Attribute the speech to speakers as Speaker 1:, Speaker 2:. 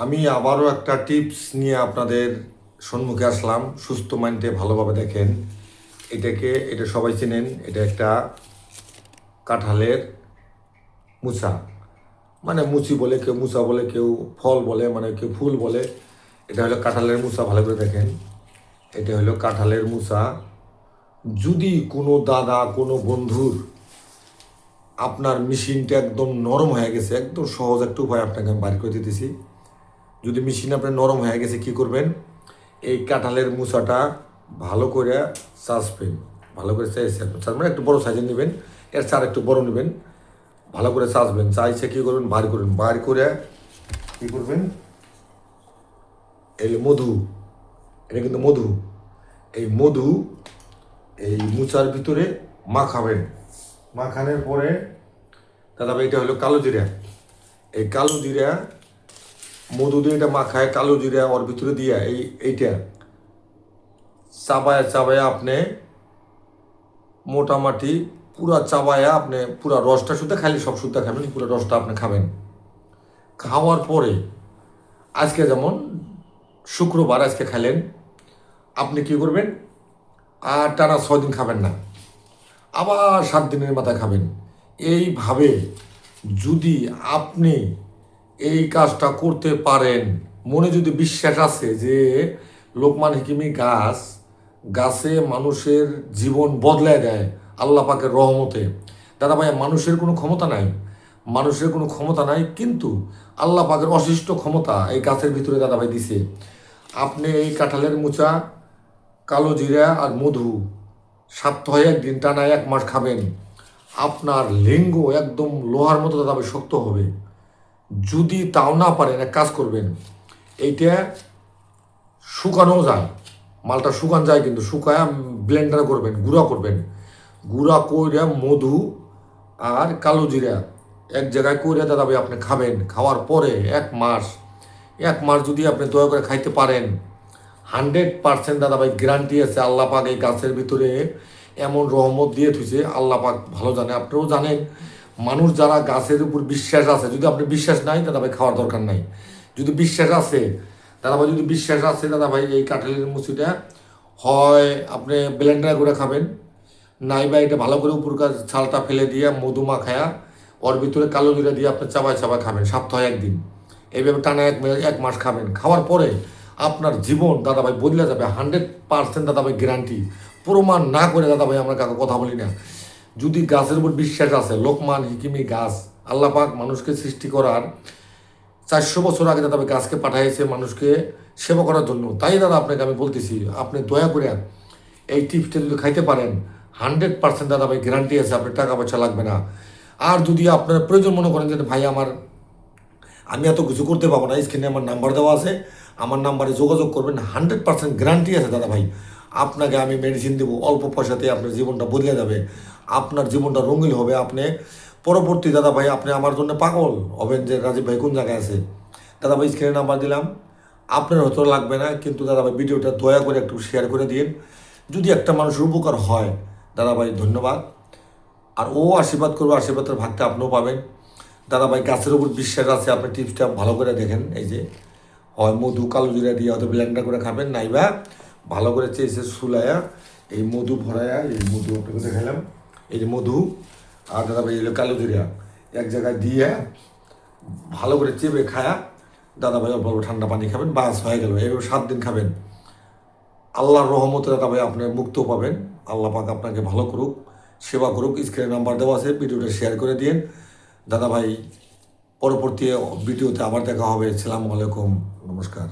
Speaker 1: আমি আবারও একটা টিপস নিয়ে আপনাদের সম্মুখে আসলাম। সুস্থ মাইন্ডে ভালোভাবে দেখেন। এটা সবাই চেনেন। এটা একটা কাঁঠালের মুচা, মানে মুচি বলে, কেউ মুচা বলে, কেউ ফল বলে, মানে কেউ ফুল বলে। এটা হলো কাঁঠালের মুচা। ভালো করে দেখেন, এটা হলো কাঁঠালের মুচা। যদি কোনো দাদা, কোনো বন্ধুর আপনার মেশিনটা একদম নরম হয়ে গেছে, একদম সহজ একটা উপায় আপনাকে আমি বাড়ি করে দিতেছি। যদি মেশিন আপনার নরম হয়ে গেছে, কি করবেন? এই কাঁঠালের মুচাটা ভালো করে চাষবেন। ভালো করে চাষবেন, একটু বড় সাইজের নেবেন, এর চার একটু বড় নেবেন। ভালো করে চাষবেন, চাইছে কী করবেন? বার করবেন, বার করে কী করবেন? এই মধু, এটা কিন্তু মধু। এই মধু এই মুচার ভিতরে মাখাবেন। মাখানোর পরে দাদা এটা হলো কালো জিরা। এই কালো জিরা মধু দিয়ে এটা মাখায়, কালো জিরা ওর ভিতরে দিয়া এইটা চাবায়া চাবায়া আপনি মোটামুটি পুরা চাবায়া আপনি পুরা রসটা শুদ্ধ, খালি সব শুদ্ধ খাবেন, পুরো রসটা আপনি খাবেন। খাওয়ার পরে আজকে যেমন শুক্রবার, আজকে খাইলেন, আপনি কি করবেন? আর টানা 6 দিন খাবেন না, আবার 7 দিনের মাথায় খাবেন। এইভাবে যদি আপনি এই কাজটা করতে পারেন, মনে যদি বিশ্বাস আছে যে লোকমান হিকিমি গাছে মানুষের জীবন বদলায় দেয় আল্লাহ পাকের রহমতে। দাদা ভাই, মানুষের কোনো ক্ষমতা নাই, মানুষের কোনো ক্ষমতা নাই, কিন্তু আল্লাহ পাকের অশিষ্ট ক্ষমতা এই গাছের ভিতরে দাদা ভাই দিছে। আপনি এই কাঁঠালের মুচা, কালো জিরা আর মধু সপ্তাহে 1 দিন টানা 1 মাস খাবেন। আপনার লিঙ্গ একদম লোহার মতো দাদা ভাই শক্ত হবে। যদি তাও না পারেন, এক কাজ করবেন, এইটা শুকানো যায়, মালটা শুকান যায়, কিন্তু শুকায় ব্লেন্ডার করবেন, গুঁড়া করবেন। গুঁড়া করে মধু আর কালো জিরা এক জায়গায় করে দাদা ভাই আপনি খাবেন। খাওয়ার পরে 1 মাস যদি আপনি দয়া করে খাইতে পারেন, 100% দাদা ভাই গ্যারান্টি আছে, আল্লাহ পাক এই গাছের ভিতরে এমন রহমত দিয়ে থুইছে, আল্লাহ পাক ভালো জানে, আপনিও জানেন। মানুষ যারা গাছের উপর বিশ্বাস আছে, যদি আপনি বিশ্বাস নাই দাদা ভাই খাওয়ার দরকার নাই। যদি বিশ্বাস আছে দাদা ভাই, যদি বিশ্বাস আছে দাদা ভাই, এই কাঁঠালের মুচিটা হয় আপনি ব্লেন্ডার করে খাবেন, নাই বা এটা ভালো করে উপরকার ছালটা ফেলে দিয়ে মধু মাখায়া ওর ভিতরে কালো জিরা দিয়ে আপনি চাবায় চাবায় খাবেন সপ্তাহে 1 দিন। এইভাবে টানা 1 মাস খাবেন। খাওয়ার পরে আপনার জীবন দাদা ভাই বদলে যাবে, 100% দাদা ভাই গ্যারান্টি। প্রমাণ না করে দাদা ভাই আমরা কাউকে কথা বলি না। যদি গাছের উপর বিশ্বাস আছে, লোকমান হিকিমি গাছ, আল্লাহ পাক মানুষকে সৃষ্টি করার 400 বছর আগে দাদা ভাই গাছকে পাঠাইছে মানুষকে সেবা করার জন্য। তাই দাদা আপনাকে আমি বলতেছি, আপনি দয়া করে এই টিপসটা যদি খাইতে পারেন, 100% দাদা ভাই গ্যারান্টি আছে, আপনার টাকা পয়সা লাগবে না। আর যদি আপনার প্রয়োজন মনে করেন যে ভাই আমি এত কিছু করতে পারবো না, স্ক্রিনে আমার নাম্বার দেওয়া আছে, আমার নাম্বারে যোগাযোগ করবেন। 100% গ্যারান্টি আছে দাদা ভাই, আপনাকে আমি মেডিসিন দেবো, অল্প পয়সাতে আপনার জীবনটা বদলে যাবে, আপনার জীবনটা রঙিন হবে। আপনি পরবর্তী দাদা ভাই আপনি আমার জন্য পাগল হবেন যে রাজীব ভাই কোন জায়গায় আছে। দাদা ভাই স্ক্রিনে নাম্বার দিলাম, আপনার হয়তো লাগবে না, কিন্তু দাদা ভাই ভিডিওটা দয়া করে একটু শেয়ার করে দিন। যদি একটা মানুষের উপকার হয় দাদা ভাই ধন্যবাদ। আর ও আশীর্বাদ করবো, আশীর্বাদের ভাগটা আপনিও পাবেন। দাদা ভাই গাছের উপর বিশ্বাস আছে, আপনি টিপসটা ভালো করে দেখেন। এই যে হয় মধু কালো জিরা দিয়ে হয়তো ব্লেন্ডার করে খাবেন, নাইবা ভালো করে চেয়েছে সুলায়া এই মধু ভরায়া, এই মধু আপনাকে দেখালাম, এই যে মধু আর দাদা ভাই এলো কালো জিরা এক জায়গায় দিয়ে ভালো করে চেপে খায়া দাদা ভাই অল্প অল্প ঠান্ডা পানি খাবেন, বাস হয়ে গেল। এইভাবে 7 দিন খাবেন, আল্লাহর রহমতে দাদা ভাই আপনি মুক্ত পাবেন। আল্লাহ পাক আপনাকে ভালো করুক, সেবা করুক। স্ক্রিনে নাম্বার দেওয়া আছে, ভিডিওটা শেয়ার করে দিন দাদা ভাই। পরবর্তী ভিডিওতে আবার দেখা হবে। আসসালামু আলাইকুম, নমস্কার।